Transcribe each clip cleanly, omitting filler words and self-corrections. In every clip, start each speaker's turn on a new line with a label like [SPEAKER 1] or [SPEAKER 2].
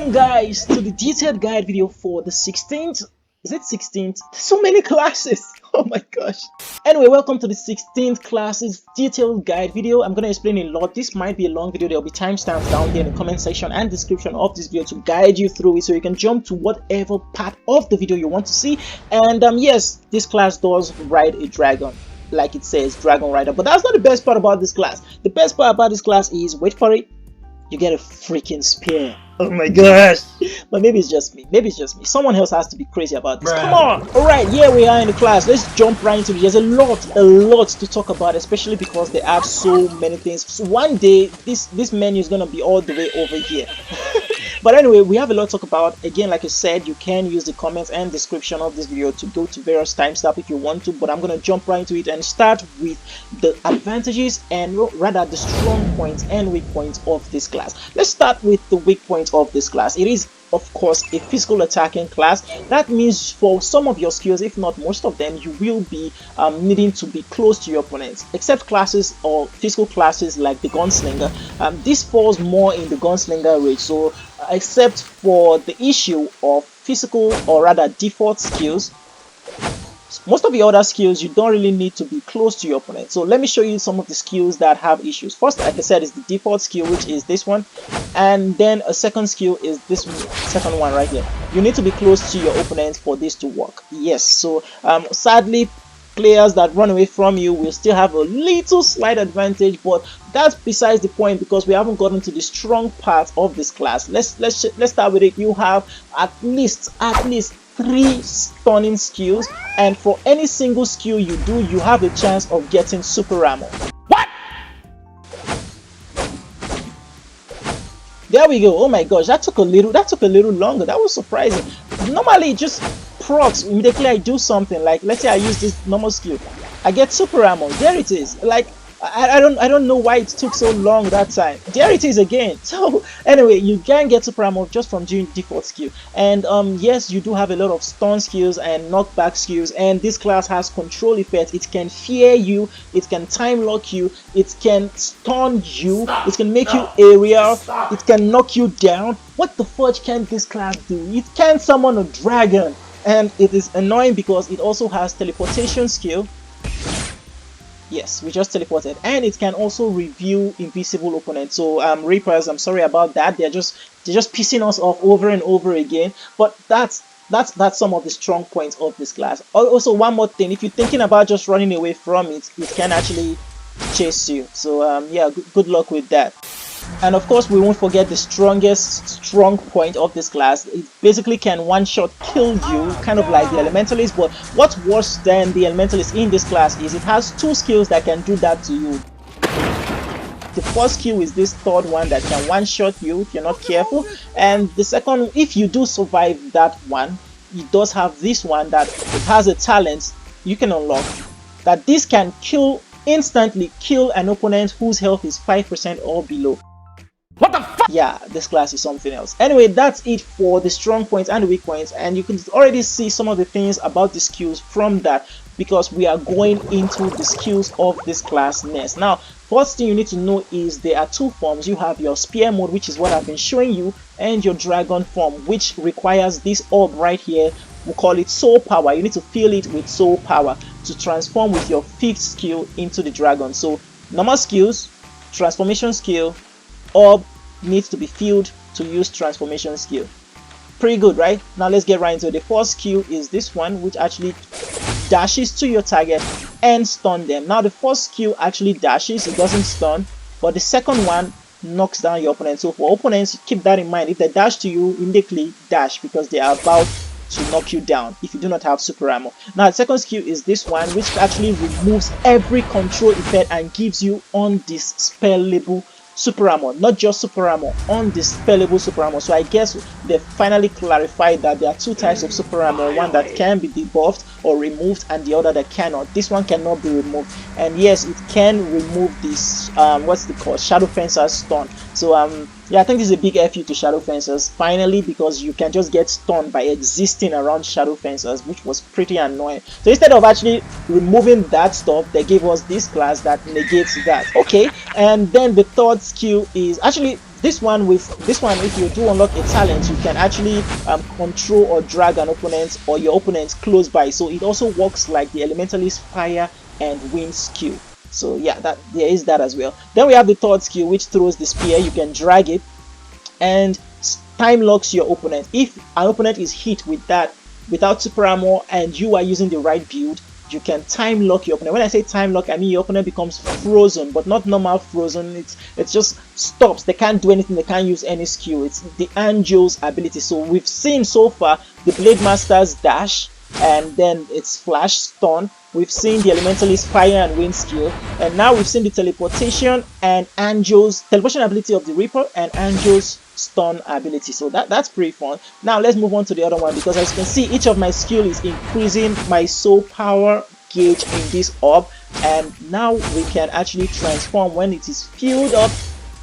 [SPEAKER 1] Welcome guys to the detailed guide video for the 16th. Is it 16th? So many classes. Oh my gosh. Anyway, welcome to the 16th classes detailed guide video. I'm going to explain a lot. This might be a long video. There will be timestamps down there in the comment section and description of this video to guide you through it so you can jump to whatever part of the video you want to see. And yes, this class does ride a dragon, like it says, Dragonrider. But that's not the best part about this class. The best part about this class is, wait for it, you get a freaking spear. Oh my gosh. But maybe it's just me. Maybe it's just me. Someone else has to be crazy about this. Come on. Alright, here we are in the class. Let's jump right into it. There's a lot to talk about, especially because they have so many things. So one day this menu is gonna be all the way over here. But anyway, we have a lot to talk about. Again, like I said, you can use the comments and description of this video to go to various timestamps if you want to, but I'm going to jump right into it and start with the advantages and rather the strong points and weak points of this class. Let's start with the weak points of this class. It is, of course, a physical attacking class. That means for some of your skills, if not most of them, you will be needing to be close to your opponents, except classes or physical classes like the gunslinger. This falls more in the gunslinger range. So except for the issue of physical or rather default skills, most of the other skills you don't really need to be close to your opponent. So let me show you some of the skills that have issues. First, like I said, is the default skill, which is this one, and then a second skill is this second one right here. You need to be close to your opponent for this to work. Yes, so sadly, players that run away from you will still have a little slight advantage, but that's besides the point because we haven't gotten to the strong part of this class. Let's start with it. You have at least 3 stunning skills, and for any single skill you do, you have a chance of getting super ammo. What? There we go. Oh my gosh, that took a little longer. That was surprising. Normally it just procs immediately I do something, like let's say I use this normal skill, I get super ammo. There it is. Like I don't know why it took so long that time. There it is again. So anyway, you can get super ammo just from doing default skill. And yes, you do have a lot of stun skills and knockback skills, and this class has control effects. It can fear you, it can time lock you, it can stun you, it can make you aerial, it can knock you down. What the fudge can this class do? It can summon a dragon, and it is annoying because it also has teleportation skill. Yes, we just teleported, and it can also review invisible opponents. So Reapers, I'm sorry about that. They're just pissing us off over and over again. But that's some of the strong points of this class. Also, one more thing: if you're thinking about just running away from it, it can actually chase you. So yeah, good luck with that. And of course, we won't forget the strong point of this class. It basically can one-shot kill you, kind of like the Elementalist. But what's worse than the Elementalist in this class is it has 2 skills that can do that to you. The first skill is this third one that can one-shot you if you're not careful. And the second, if you do survive that one, it does have this one that it has a talent you can unlock, that this can instantly kill an opponent whose health is 5% or below. What the fuck? Yeah, this class is something else. Anyway, that's it for the strong points and the weak points, and you can already see some of the things about the skills from that, because we are going into the skills of this class next. Now, first thing you need to know is there are 2 forms. You have your spear mode, which is what I've been showing you, and your dragon form, which requires this orb right here. We call it soul power. You need to fill it with soul power to transform with your 5th skill into the dragon. So normal skills, transformation skill, orb needs to be filled to use transformation skill. Pretty good, right? Now let's get right into it. The first skill is this one, which actually dashes to your target and stun them. Now the first skill actually dashes, it doesn't stun, but the second one knocks down your opponent. So for opponents, keep that in mind. If they dash to you, immediately dash, because they are about to knock you down if you do not have super ammo. Now the second skill is this one, which actually removes every control effect and gives you undispellable super ammo. Not just super ammo, undispellable super ammo. So I guess they finally clarified that there are 2 types of super ammo, one that can be debuffed or removed and the other that cannot. This one cannot be removed, and yes, it can remove this what's it called, shadow fencer's stun. So yeah, I think this is a big FU to shadow fencers finally, because you can just get stunned by existing around shadow fencers, which was pretty annoying. So instead of actually removing that stuff, they gave us this class that negates that. Okay, and then the third skill is actually This one, if you do unlock a talent, you can actually control or drag an opponent or your opponent close by. So it also works like the Elementalist Fire and Wind skill. So yeah, that there is that as well. Then we have the third skill, which throws the spear. You can drag it and time locks your opponent. If an opponent is hit with that without super armor and you are using the right build, you can time lock your opponent. When I say time lock, I mean your opponent becomes frozen, but not normal frozen. It's just stops. They can't do anything. They can't use any skill. It's the Angel's ability. So we've seen so far the Blade Master's dash, and then its flash stun. We've seen the Elementalist Fire and Wind skill, and now we've seen the teleportation and Angel's teleportation ability of the Reaper and Angel's stun ability. So that's pretty fun. Now let's move on to the other one, because as you can see, each of my skill is increasing my soul power gauge in this orb, and now we can actually transform when it is filled up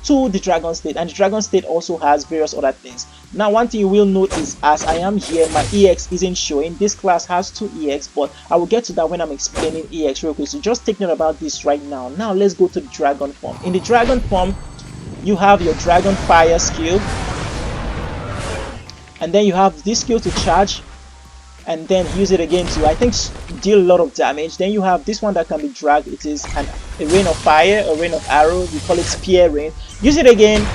[SPEAKER 1] to the dragon state, and the dragon state also has various other things. Now one thing you will note is, as I am here, my EX isn't showing. This class has 2 EX, but I will get to that when I'm explaining EX real quick, so just take note about this right now. Now let's go to the dragon form. In the dragon form, you have your dragon fire skill, and then you have this skill to charge and then use it again to, I think, deal a lot of damage. Then you have this one that can be dragged. It is a rain of fire, a rain of arrow. We call it spear rain. Use it again,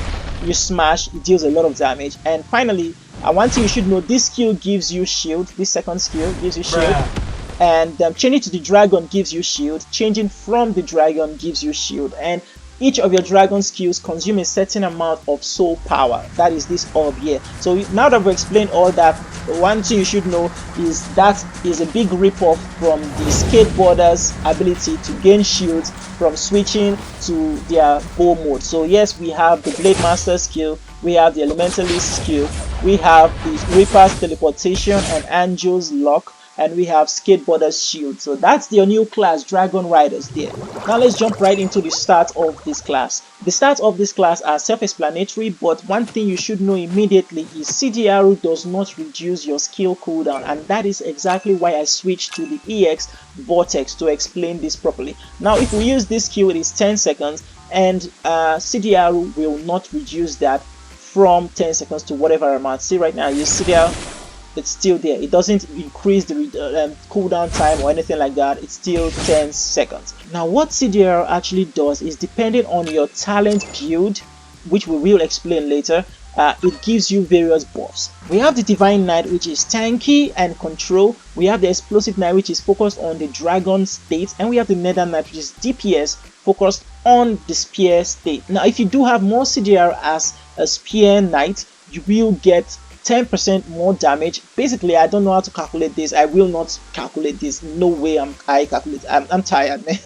[SPEAKER 1] you smash, it deals a lot of damage. And finally, one thing you should know, this skill gives you shield. This second skill gives you shield. And changing to the dragon gives you shield. Changing from the dragon gives you shield. And each of your dragon skills consume a certain amount of soul power. That is this orb here. So now that we've explained all that, one thing you should know is that is a big ripoff from the skateboarders' ability to gain shields from switching to their bow mode. So yes, we have the Blade Master skill, we have the Elementalist skill, we have the Reaper's teleportation and Angel's lock, and we have Skateboarder's shield. So that's your new class, Dragonriders there. Now let's jump right into the start of this class. The stats of this class are self-explanatory, but one thing you should know immediately is CDRU does not reduce your skill cooldown, and that is exactly why I switched to the EX Vortex to explain this properly. Now if we use this skill, it is 10 seconds, and CDRU will not reduce that from 10 seconds to whatever amount. See right now, you see there, it's still there. It doesn't increase the cooldown time or anything like that. It's still 10 seconds. Now what CDR actually does is, depending on your talent build, which we will explain later, it gives you various buffs. We have the Divine Knight, which is tanky and control. We have the Explosive Knight, which is focused on the dragon state, and we have the Nether Knight, which is DPS, focused on the spear state. Now if you do have more CDR as a spear knight, you will get 10% more damage. Basically, I don't know how to calculate this. I will not calculate this. No way I calculate. I'm tired, man.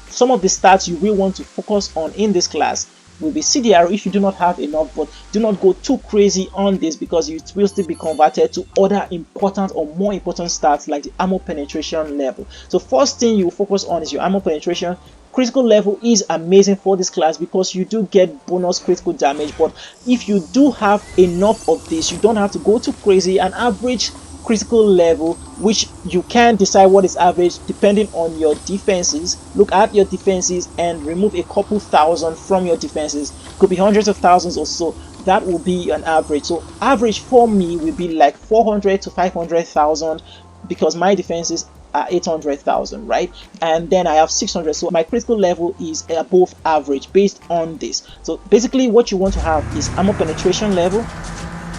[SPEAKER 1] Some of the stats you will want to focus on in this class will be CDR if you do not have enough, but do not go too crazy on this because it will still be converted to other important or more important stats like the armor penetration level. So first thing you focus on is your armor penetration. Critical level is amazing for this class because you do get bonus critical damage, but if you do have enough of this, you don't have to go too crazy. An average critical level, which you can decide what is average depending on your defenses. Look at your defenses and remove a couple thousand from your defenses. Could be hundreds of thousands or so. That will be an average. So average for me will be like 400 to 500,000 because my defenses are 800,000, right? And then I have 600, so my critical level is above average based on this. So basically what you want to have is armor penetration level,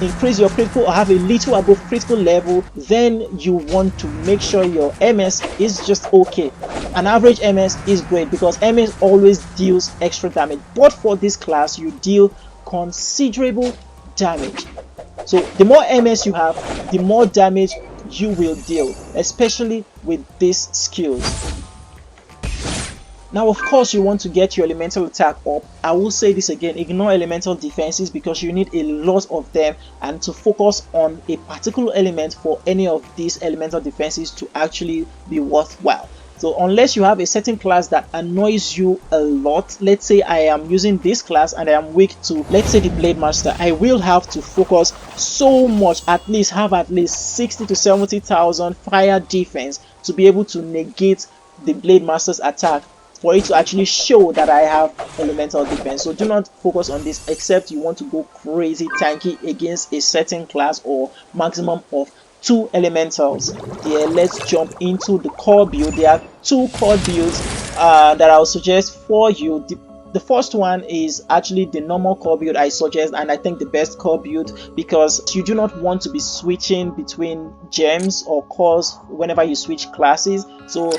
[SPEAKER 1] increase your critical or have a little above critical level. Then you want to make sure your MS is just okay. An average MS is great because MS always deals extra damage, but for this class you deal considerable damage. So the more MS you have, the more damage you will deal, especially with these skills. Now of course you want to get your elemental attack up. I will say this again, ignore elemental defenses because you need a lot of them, and to focus on a particular element for any of these elemental defenses to actually be worthwhile. So unless you have a certain class that annoys you a lot, let's say I am using this class and I am weak to, let's say, the Blade Master, I will have to focus so much, at least have at least 60 to 70,000 fire defense to be able to negate the Blade Master's attack for it to actually show that I have elemental defense. So do not focus on this except you want to go crazy tanky against a certain class or maximum of 2 elementals. Yeah, let's jump into the core build. There are 2 core builds that I'll suggest for you. The first one is actually the normal core build I suggest, and I think the best core build, because you do not want to be switching between gems or cores whenever you switch classes. So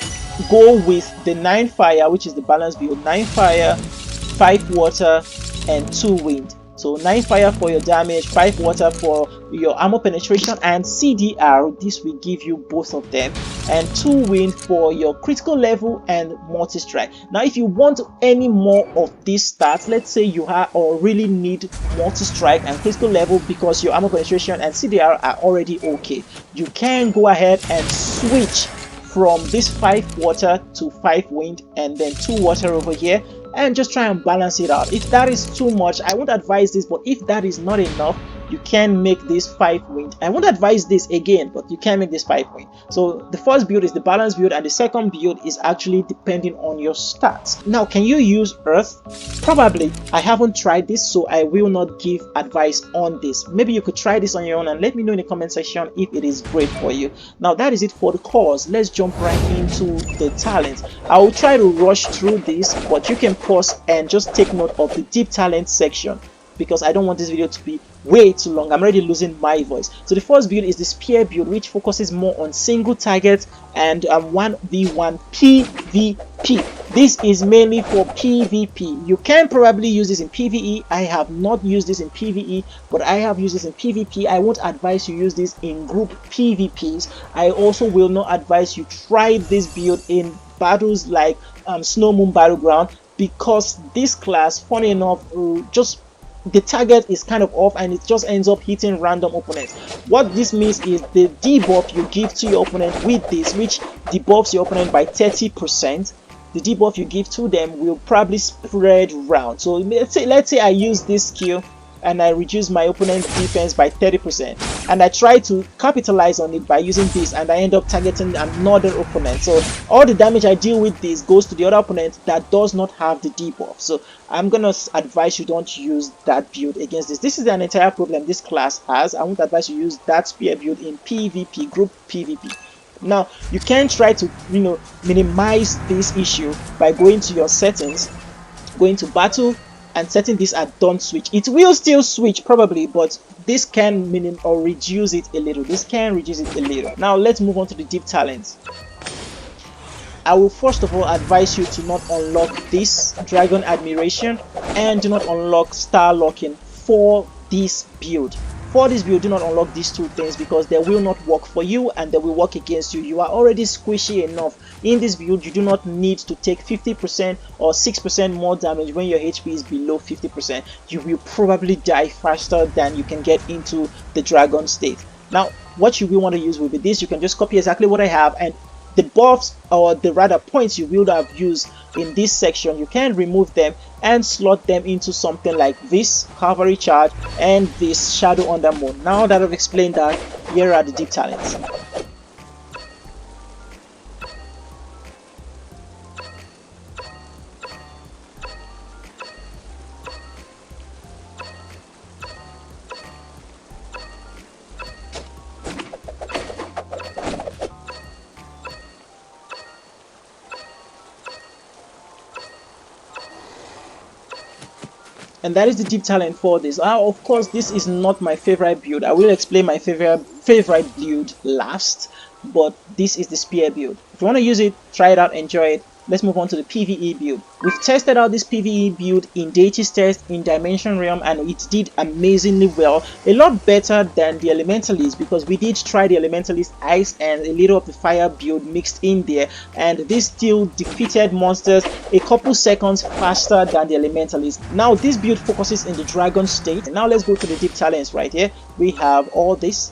[SPEAKER 1] go with the 9 fire, which is the balanced build. 9 fire, 5 water, and 2 wind. So 9 fire for your damage, 5 water for your armor penetration, and CDR. This will give you both of them, and 2 wind for your critical level and multi-strike. Now if you want any more of these stats, let's say you have or really need multi-strike and critical level because your armor penetration and CDR are already okay, you can go ahead and switch from this 5 water to 5 wind and then 2 water over here, and just try and balance it out. If that is too much, I won't advise this, but if that is not enough, you can make this 5 wind. I won't advise this again, but you can make this 5 wind. So the first build is the balance build, and the second build is actually depending on your stats. Now, can you use earth? Probably. I haven't tried this, so I will not give advice on this. Maybe you could try this on your own and let me know in the comment section if it is great for you. Now that is it for the cores. Let's jump right into the talents. I will try to rush through this, but you can pause and just take note of the deep talent section, because I don't want this video to be way too long. I'm already losing my voice. So the first build is the spear build, which focuses more on single targets and 1v1 PvP. This is mainly for PvP. You can probably use this in PvE. I have not used this in PvE, but I have used this in PvP. I won't advise you use this in group PvPs. I also will not advise you try this build in battles like Snow Moon Battleground, because this class, funny enough, just the target is kind of off and it just ends up hitting random opponents. What this means is the debuff you give to your opponent with this, which debuffs your opponent by 30%, the debuff you give to them will probably spread around. So let's say I use this skill and I reduce my opponent's defense by 30%, and I try to capitalize on it by using this, and I end up targeting another opponent. So all the damage I deal with this goes to the other opponent that does not have the debuff. So I'm gonna advise you don't use that build against this. This is an entire problem this class has. I won't advise you use that spear build in PvP, group PvP. Now you can try to minimize this issue by going to your settings, going to battle, and setting this at don't switch. It will still switch probably, but this can reduce it a little. This can reduce it a little. Now let's move on to the deep talents. I will first of all advise you to not unlock this Dragon Admiration, and do not unlock Star Locking for this build. For this build, do not unlock these 2 things, because they will not work for you and they will work against you. You are already squishy enough. In this build, you do not need to take 50% or 6% more damage when your HP is below 50%. You will probably die faster than you can get into the dragon state. Now, what you will want to use will be this. You can just copy exactly what I have, and the buffs, or the rather points you will have used in this section, you can remove them and slot them into something like this cavalry charge and this shadow on the moon. Now that I've explained that, here are the deep talents. And that is the deep talent for this. Of course, this is not my favorite build. I will explain my favorite build last, but this is the spear build. If you want to use it, try it out, enjoy it. Let's move on to the PVE build. We've tested out this PVE build in Deity's Test, in Dimension Realm, and it did amazingly well. A lot better than the Elementalist, because we did try the Elementalist Ice and a little of the Fire build mixed in there, and this still defeated monsters a couple seconds faster than the Elementalist. Now this build focuses in the Dragon state. Now let's go to the deep talents right here. We have all this.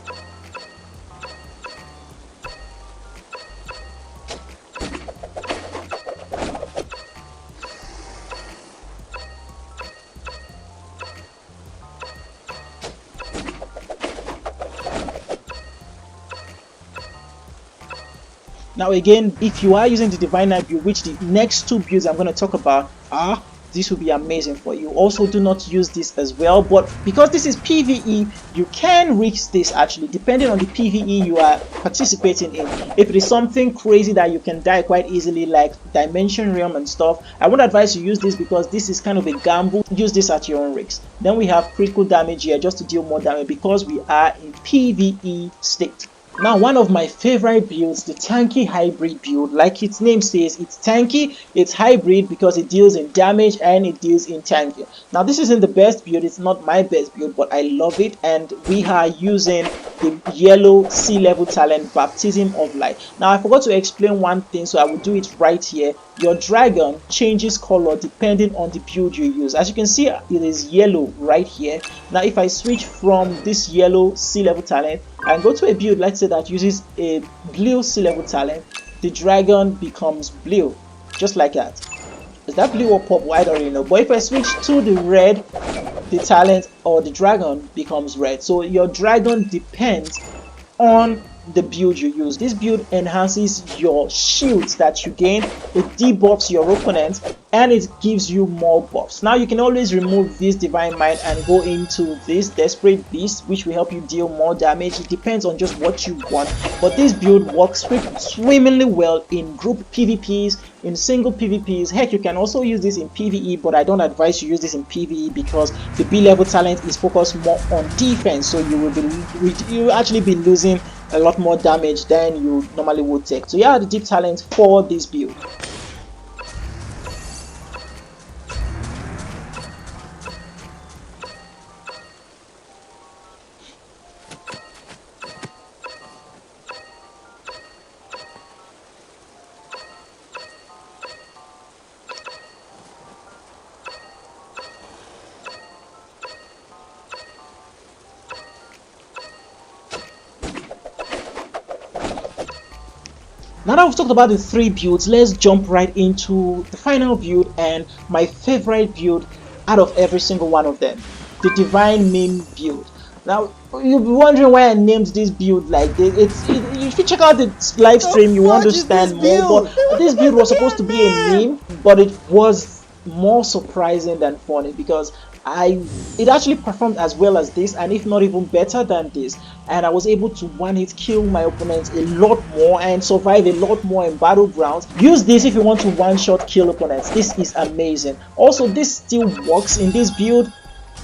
[SPEAKER 1] Now again, if you are using the Divine Knight build, which the next two builds I'm going to talk about are, this will be amazing for you. Also, do not use this as well, but because this is PvE, you can risk this actually, depending on the PvE you are participating in. If it is something crazy that you can die quite easily, like Dimension Realm and stuff, I would advise you use this because this is kind of a gamble. Use this at your own risk. Then we have critical damage here just to deal more damage because we are in PvE state. Now, one of my favorite builds, the tanky hybrid build. Like its name says, it's tanky, it's hybrid because it deals in damage and it deals in tanky. Now, this isn't the best build, it's not my best build, but I love it, and we are using the yellow sea level talent, Baptism of Light. Now, I forgot to explain one thing, so I will do it right here. Your dragon changes color depending on the build you use. As you can see, it is yellow right here. Now, if I switch from this yellow sea level talent and go to a build, let's say that uses a blue sea level talent, the dragon becomes blue, just like that. Is that blue or purple? I don't really know. But if I switch to the red, the talent or the dragon becomes red. So your dragon depends on the build you use. This build enhances your shields that you gain, it debuffs your opponent, and it gives you more buffs. Now you can always remove this Divine Mind and go into this Desperate Beast, which will help you deal more damage. It depends on just what you want, but this build works swimmingly well in group PvPs, in single PvPs. Heck, you can also use this in PvE, but I don't advise you use this in PvE because the B level talent is focused more on defense, so you will actually be losing a lot more damage than you normally would take. So yeah, the deep talent for this build. Now that we've talked about the three builds, let's jump right into the final build and my favorite build out of every single one of them, the Divine Meme build. Now, you'll be wondering why I named this build like this. If you check out the live stream, you understand more. But this build was supposed to be a meme, but it was more surprising than funny because it actually performed as well as this, and if not even better than this, and I was able to one-hit kill my opponents a lot more and survive a lot more in battlegrounds. Use this if you want to one-shot kill opponents. This is amazing. Also, this still works in this build.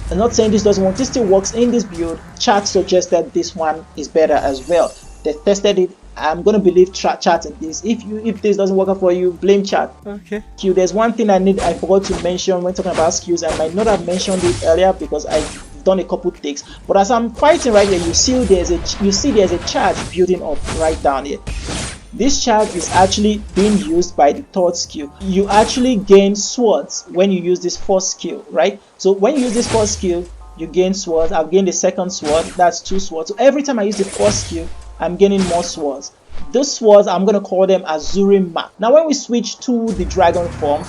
[SPEAKER 1] I'm not saying this doesn't work, this still works in this build. Chat suggested this one is better as well. They tested it. I'm gonna believe chat in this. If this doesn't work out for you, blame chat. Okay. There's one thing I forgot to mention when talking about skills. I might not have mentioned it earlier because I've done a couple takes. But as I'm fighting right here, you see there's a charge building up right down here. This charge is actually being used by the third skill. You actually gain swords when you use this first skill, right? So when you use this first skill, you gain swords. I've gained the second sword, that's 2 swords. So every time I use the first skill, I'm gaining more swords. Those swords, I'm going to call them Azurim Mark. Now when we switch to the dragon form,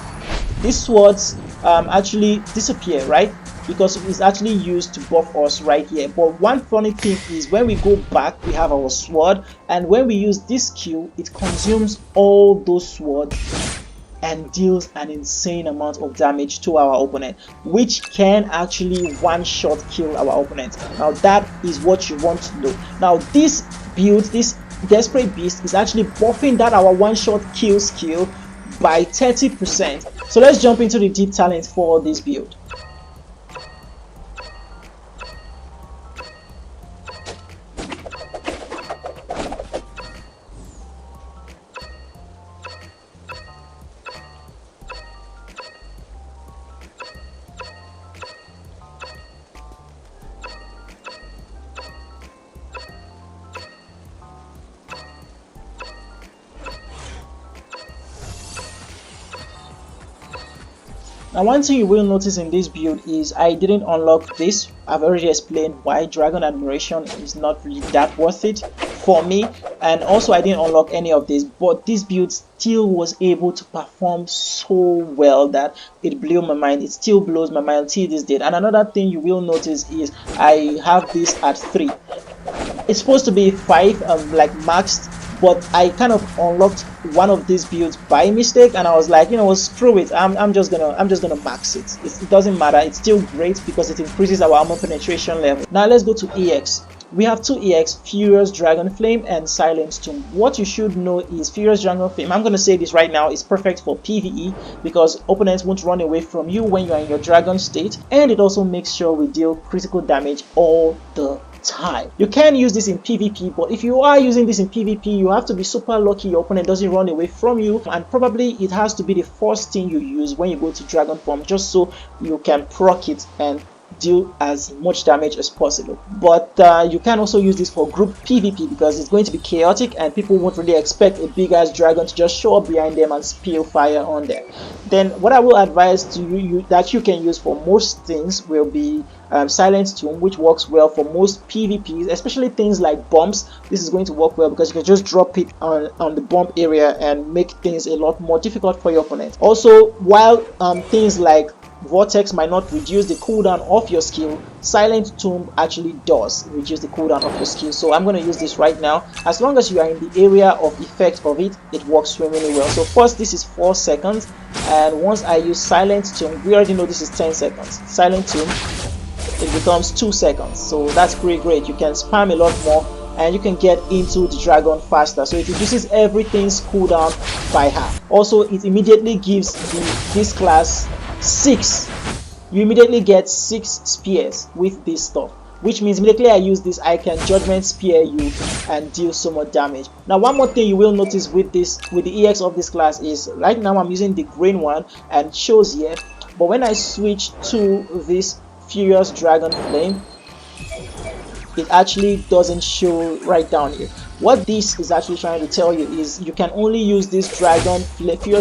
[SPEAKER 1] these swords actually disappear, right? Because it's actually used to buff us right here. But one funny thing is when we go back, we have our sword, and when we use this skill, it consumes all those swords and deals an insane amount of damage to our opponent, which can actually one-shot kill our opponent. Now that is what you want to know. Now this build, this Desperate Beast, is actually buffing that our one-shot kill skill by 30%. So let's jump into the deep talent for this build. Now one thing you will notice in this build is I didn't unlock this. I've already explained why Dragon Admiration is not really that worth it for me, and also I didn't unlock any of this, but this build still was able to perform so well that it blew my mind. It still blows my mind till this day. And another thing you will notice is I have this at 3. It's supposed to be 5, like maxed, but I kind of unlocked one of these builds by mistake, and I was like, you know, screw it, I'm just gonna max it. It doesn't matter, it's still great because it increases our armor penetration level. Now let's go to EX. We have two EX, Furious Dragon Flame and Silent Tomb. What you should know is Furious Dragon Flame, I'm going to say this right now, is perfect for PvE because opponents won't run away from you when you are in your dragon state, and it also makes sure we deal critical damage all the time. You can use this in PvP, but if you are using this in PvP, you have to be super lucky your opponent doesn't run away from you, and probably it has to be the first thing you use when you go to dragon form, just so you can proc it and deal as much damage as possible. But you can also use this for group PvP because it's going to be chaotic and people won't really expect a big ass dragon to just show up behind them and spill fire on them. Then what I will advise to you that you can use for most things will be Silent Tomb, which works well for most PvPs, especially things like bombs. This is going to work well because you can just drop it on the bomb area and make things a lot more difficult for your opponent. Also, while things like Vortex might not reduce the cooldown of your skill, Silent Tomb actually does reduce the cooldown of your skill. So I'm going to use this right now. As long as you are in the area of effect of it, it works swimmingly well. So first, this is 4 seconds, and once I use Silent Tomb, we already know this is 10 seconds. Silent Tomb, it becomes 2 seconds. So that's pretty great. You can spam a lot more and you can get into the dragon faster. So it reduces everything's cooldown by half. Also, it immediately gives this class 6. You immediately get 6 spears with this stuff, which means immediately I use this, I can judgment spear you and deal so much damage. Now one more thing you will notice with the EX of this class is right now I'm using the green one and it shows here, but when I switch to this Furious Dragon Flame, it actually doesn't show right down here. What this is actually trying to tell you is you can only use this Furious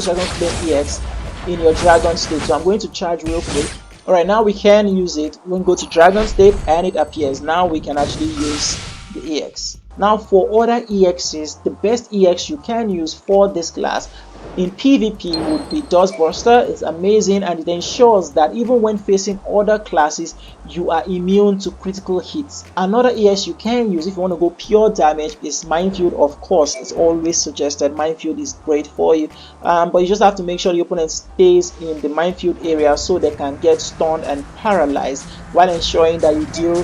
[SPEAKER 1] Dragon Flame EX in your dragon state. So I'm going to charge real quick. Alright, now we can use it. We can go to dragon state and it appears. Now we can actually use the EX. Now for other EXs, the best EX you can use for this class in PvP would be Dustbuster. It's amazing and it ensures that even when facing other classes, you are immune to critical hits. Another EX you can use if you want to go pure damage is Minefield. Of course, it's always suggested. Minefield is great for you, but you just have to make sure the opponent stays in the Minefield area so they can get stunned and paralyzed, while ensuring that you deal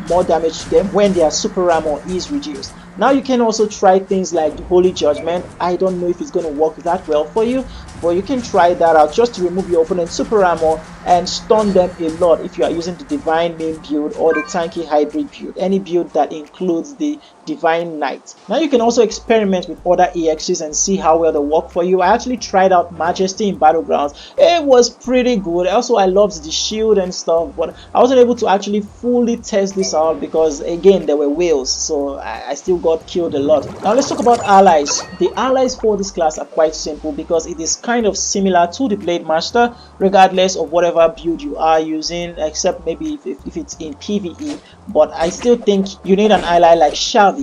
[SPEAKER 1] more damage to them when their super armor is reduced. Now you can also try things like the Holy Judgment. I don't know if it's going to work that well for you, but you can try that out just to remove your opponent's super armor and stun them a lot if you are using the Divine main build or the tanky hybrid build, any build that includes the Divine Knight. Now you can also experiment with other EXs and see how well they work for you. I actually tried out Majesty in Battlegrounds. It was pretty good. Also, I loved the shield and stuff, but I wasn't able to actually fully test this out because again there were whales, so I still got killed a lot. Now let's talk about allies. The allies for this class are quite simple because it is kind of similar to the Blade Master regardless of whatever build you are using, except maybe if it's in PvE. But I still think you need an ally like Shavi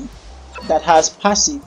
[SPEAKER 1] that has passive,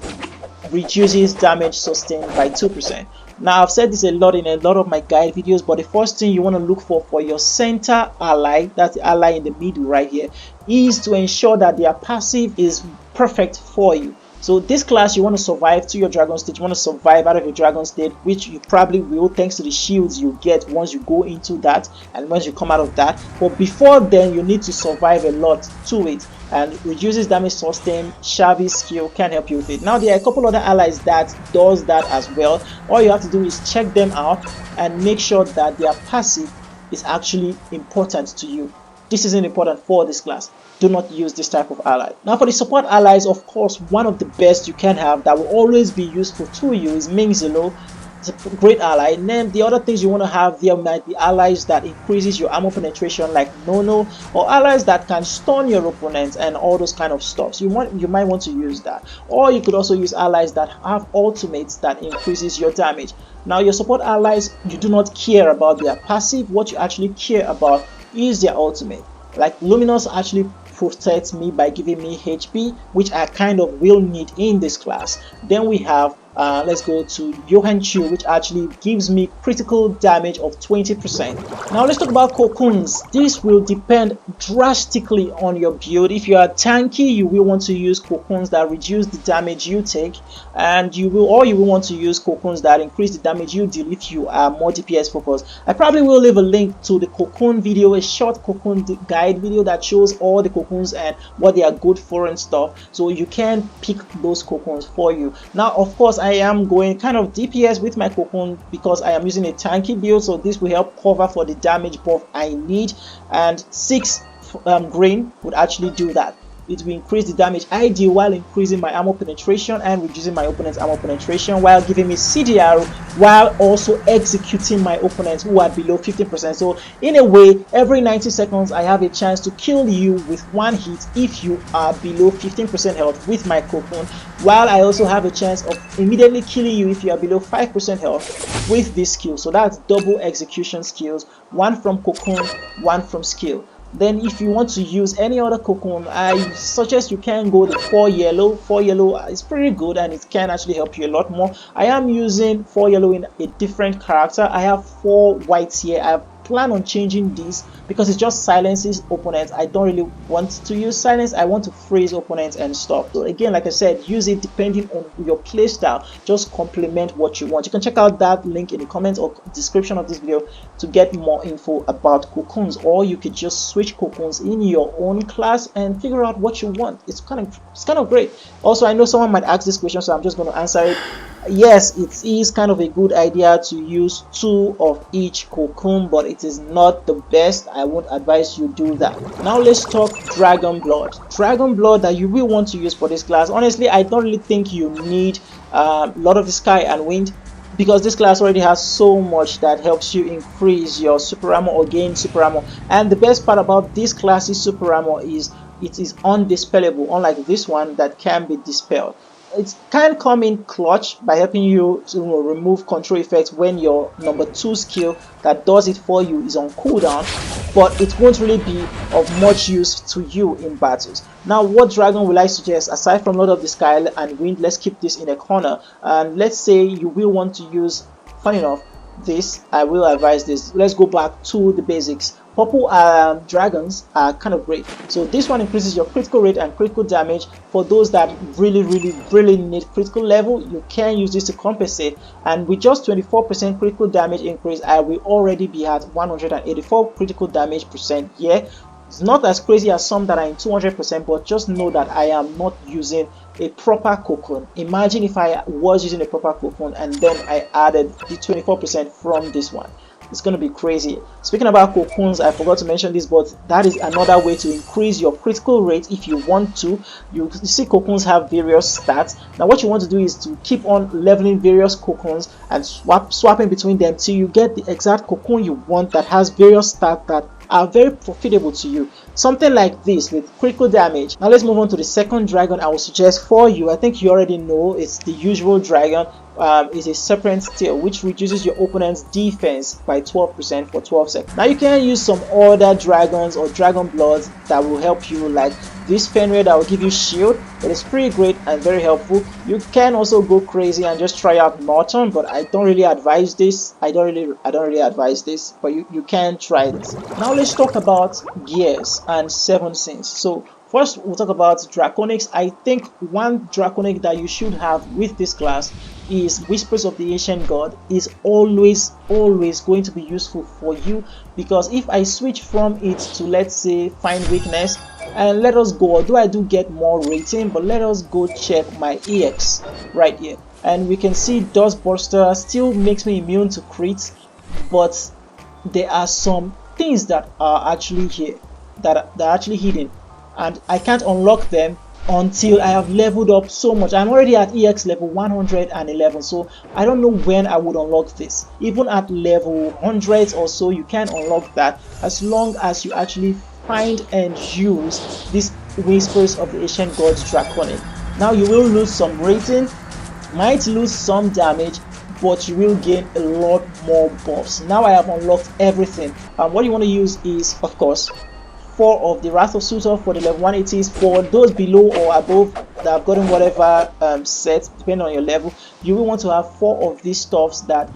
[SPEAKER 1] reduces damage sustained by 2%. Now I've said this a lot in a lot of my guide videos, but the first thing you want to look for your center ally, that's the ally in the middle right here, is to ensure that their passive is perfect for you. So this class, you want to survive to your dragon state, you want to survive out of your dragon state, which you probably will thanks to the shields you get once you go into that and once you come out of that. But before then, you need to survive a lot to it, and reduces damage sustained. Shavi's skill can help you with it. Now there are a couple other allies that does that as well. All you have to do is check them out and make sure that their passive is actually important to you. This isn't important for this class. Do not use this type of ally. Now for the support allies, of course, one of the best you can have that will always be useful to you is Mingzelo. It's a great ally. And then the other things you want to have there might be allies that increases your armor penetration like Nono, or allies that can stun your opponents and all those kind of stuff. So you might want to use that. Or you could also use allies that have ultimates that increases your damage. Now your support allies, you do not care about their passive. What you actually care about is their ultimate. Like Luminous actually protects me by giving me HP, which I kind of will need in this class. Then we have let's go to Johan Chu, which actually gives me critical damage of 20%. Now let's talk about cocoons. This will depend drastically on your build. If you are tanky, you will want to use cocoons that reduce the damage you take, and you will want to use cocoons that increase the damage you deal if you are more DPS focused. I probably will leave a link to the cocoon video, a short cocoon guide video that shows all the cocoons and what they are good for and stuff, so you can pick those cocoons for you. Now of course I am going kind of DPS with my cocoon because I am using a tanky build, so this will help cover for the damage buff I need, and 6 green would actually do that. It will increase the damage I deal while increasing my armor penetration and reducing my opponent's armor penetration, while giving me CDR while also executing my opponents who are below 15%. So in a way, every 90 seconds I have a chance to kill you with one hit if you are below 15% health with my cocoon, while I also have a chance of immediately killing you if you are below 5% health with this skill. So that's double execution skills, one from cocoon, one from skill. Then if you want to use any other cocoon, I suggest you can go the 4 yellow. 4 yellow is pretty good and it can actually help you a lot more. I am using 4 yellow in a different character. I have 4 whites here. I plan on changing this because it just silences opponents. I don't really want to use silence. I want to freeze opponents and stuff. So again, like I said, use it depending on your playstyle. Just complement what you want. You can check out that link in the comments or description of this video to get more info about cocoons, or you could just switch cocoons in your own class and figure out what you want. It's kind of great. Also, I know someone might ask this question, so I'm just going to answer it. Yes, it is kind of a good idea to use 2 of each cocoon, but it is not the best. I won't advise you do that. Now let's talk Dragonblood. Dragonblood that you will want to use for this class. Honestly, I don't really think you need Lord of the Sky and Wind, because this class already has so much that helps you increase your super armor or gain super armor. And the best part about this class's super armor is it is undispellable, unlike this one that can be dispelled. It can come in clutch by helping you to remove control effects when your number 2 skill that does it for you is on cooldown, but it won't really be of much use to you in battles. Now, what dragon will I suggest aside from Lord of the Sky and Wind? Let's keep this in a corner, and let's say you will want to use, funny enough, this. I will advise this. Let's go back to the basics. Purple dragons are kind of great. So this one increases your critical rate and critical damage. For those that really need critical level, you can use this to compensate. And with just 24% critical damage increase, I will already be at 184 critical damage percent here. It's not as crazy as some that are in 200%, but just know that I am not using a proper cocoon. Imagine if I was using a proper cocoon and then I added the 24% from this one. It's going to be crazy. Speaking about cocoons, I forgot to mention this, but that is another way to increase your critical rate if you want to. You see cocoons have various stats. Now what you want to do is to keep on leveling various cocoons and swapping between them till you get the exact cocoon you want that has various stats that are very profitable to you. Something like this with critical damage. Now let's move on to the second dragon I will suggest for you. I think you already know it's the usual dragon. Is a serpent tail, which reduces your opponent's defense by 12% for 12 seconds. Now you can use some other dragons or dragon bloods that will help you, like this Fenrir that will give you shield. It is pretty great and very helpful. You can also go crazy and just try out Norton, but I don't really advise this. I don't really advise this, but you can try this. Now let's talk about gears and 7 sins. So first we'll talk about Draconics. I think one Draconic that you should have with this class is Whispers of the Ancient God. Is always going to be useful for you, because if I switch from it to, let's say, Find Weakness, and let us go, although I do get more rating, but let us go check my EX right here, and we can see Dustbuster still makes me immune to crits, but there are some things that are actually here that are actually hidden, and I can't unlock them until I have leveled up so much. I'm already at EX level 111, so I don't know when I would unlock this. Even at level 100 or so, you can unlock that as long as you actually find and use these Whispers of the Ancient Gods Draconic. Now you will lose some rating, might lose some damage, but you will gain a lot more buffs. Now I have unlocked everything, and what you want to use is, of course, 4 of the Wrath of Sutor for the level 180s. For those below or above that have gotten whatever set depending on your level, you will want to have 4 of these stuffs that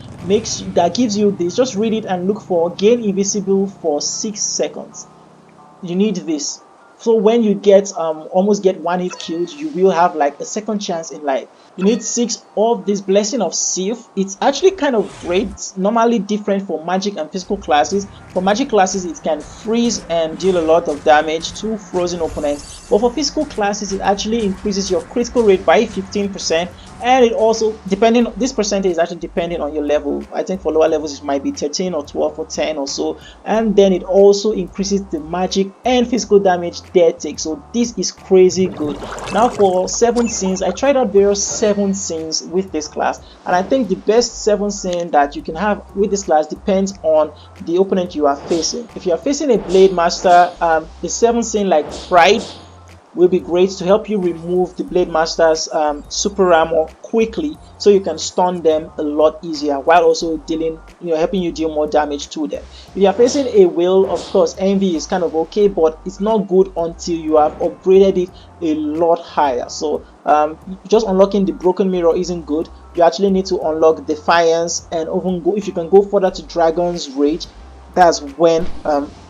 [SPEAKER 1] gives you this. Just read it and look for gain invisible for 6 seconds. You need this, so when you get almost get 1 hit killed, you will have like a second chance in life. You need 6 of this blessing of Sylph. It's actually kind of great. It's normally different for magic and physical classes. For magic classes, it can freeze and deal a lot of damage to frozen opponents, but for physical classes, it actually increases your critical rate by 15%. And it also, this percentage is actually depending on your level. I think for lower levels it might be 13 or 12 or 10 or so. And then it also increases the magic and physical damage they take. So this is crazy good. Now for 7 scenes, I tried out various 7 scenes with this class, and I think the best 7 scene that you can have with this class depends on the opponent you are facing. If you are facing a Blade Master, the 7 scene like Pride will be great to help you remove the Blade Master's super armor quickly, so you can stun them a lot easier while also dealing, helping you deal more damage to them. If you are facing a Will, of course, Envy is kind of okay, but it's not good until you have upgraded it a lot higher. So just unlocking the Broken Mirror isn't good. You actually need to unlock Defiance, and even go, if you can go further to Dragon's Rage, that's when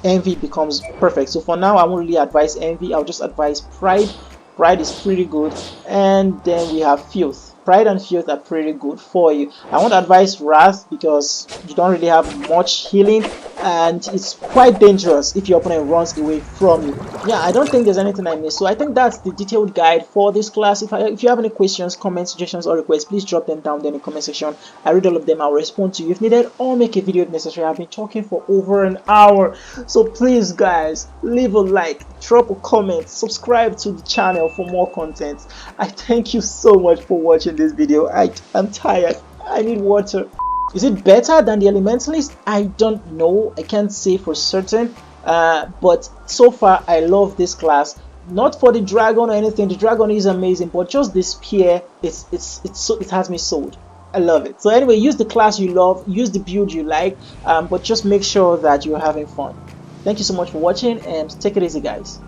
[SPEAKER 1] Envy becomes perfect. So for now, I won't really advise Envy. I'll just advise Pride. Pride is pretty good. And then we have Filth. Pride and Filth are pretty good for you. I won't advise Wrath because you don't really have much healing, and it's quite dangerous if your opponent runs away from you. Yeah, I don't think there's anything I missed. So I think that's the detailed guide for this class. If you have any questions, comments, suggestions, or requests, please drop them down there in the comment section. I read all of them. I'll respond to you if needed, or make a video if necessary. I've been talking for over an hour, so please guys, leave a like, drop a comment, subscribe to the channel for more content. I thank you so much for watching this video. I'm tired. I need water. Is it better than the Elementalist? I don't know. I can't say for certain. But so far, I love this class. Not for the dragon or anything. The dragon is amazing, but just this spear, it has me sold. I love it. So anyway, use the class you love, use the build you like, but just make sure that you're having fun. Thank you so much for watching, and take it easy, guys.